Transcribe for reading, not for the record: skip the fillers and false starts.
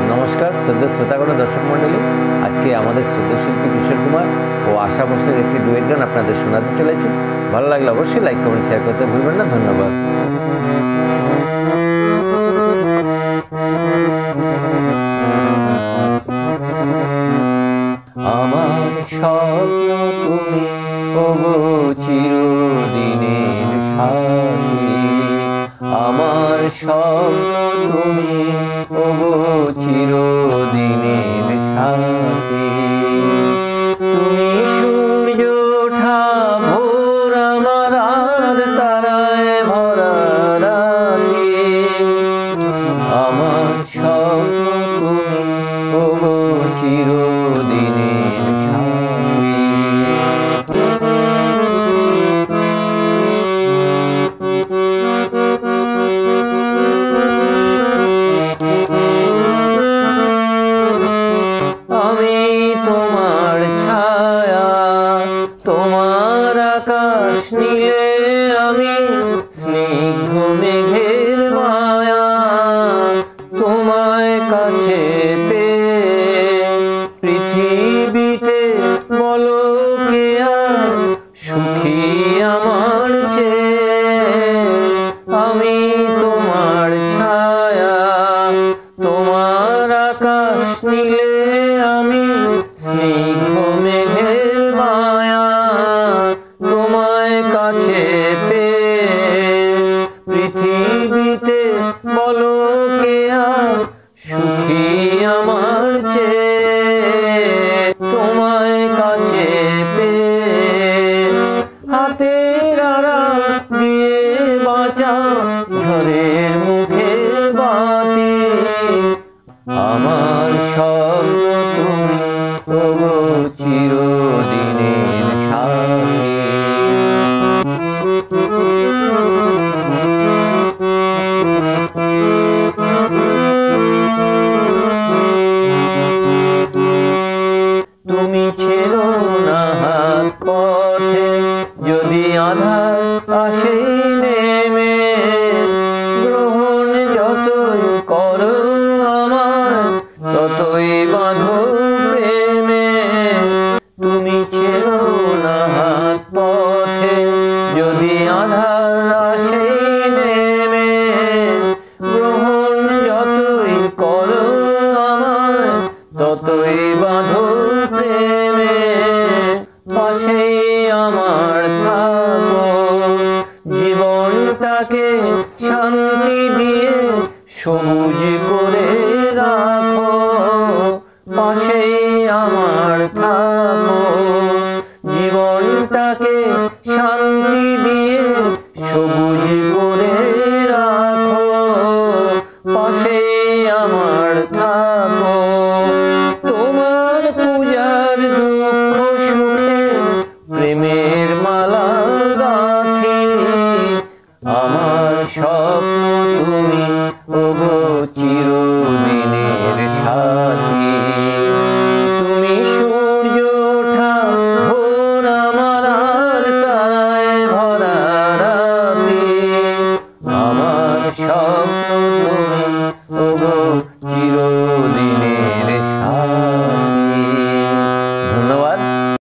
नमस्कार श्रद्धा श्रोतागण दर्शक मंडली, आज के आमादेर श्रद्धा शिल्पी किशोर कुमार और आशा भोसलेर एकटी डुएट गान आपनादेर शोनाते चलेछि। भालो लागले अवश्यई लाइक कमेंट शेयर करते भूलबेन ना। धन्यवाद। आमार स्वप्न तुमी ओगो चिरदिनेर साथी, आमार स्वप्न तुमी ओगो चिरदिनेर साथी। तुमी सूर्य ओठा भोर आमार आर ताराय भरा राती, आमार स्वप्न तुमी ओगो चिरदिनेर साथी। তোমার ছায়া তোমার আকাশ নীলে আমি স্নিগ্ধ মেঘের মায়া, তোমায় কাছে পেয়ে পৃথিবীতে বলো কে আর সুখী আমার চেয়ে। আমি তোমার ছায়া তোমার আকাশ নীলে আমি স্নিগ্ধ মেঘের মায়া, তোমায় কাছে পেয়ে পৃথিবীতে বলো কে আর সুখী আমার চেয়ে। তোমায় কাছে পেয়ে হাতের আড়াল দিয়ে বাঁচাও ঝড়ের মুখের বাতি, আমার স্বপ্ন তুমি ওগো চিরদিনের সাথী। তুমি ছেড়ো না হাত পথে যদি আধার আসে নেমে, গ্রহণ যতই করো আমার ততই বাঁধো প্রেমে। তুমি ছেড়ো না হাত পথে যদি আধার আসে নেমে, গ্রহণ যতই করো আমার ততই বাঁধো প্রেমে। পাশেই আমার থাকো জীবনটাকে শান্তি দিয়ে সবুজ করে রাখো, পাশেই আমার থাকো জীবনটাকে শান্তি দিয়ে সবুজ করে রাখো, পাশেই আমার থাকো। তোমার পূজার দুঃখ সুখে প্রেমের মালা গাঁথি, আমার সব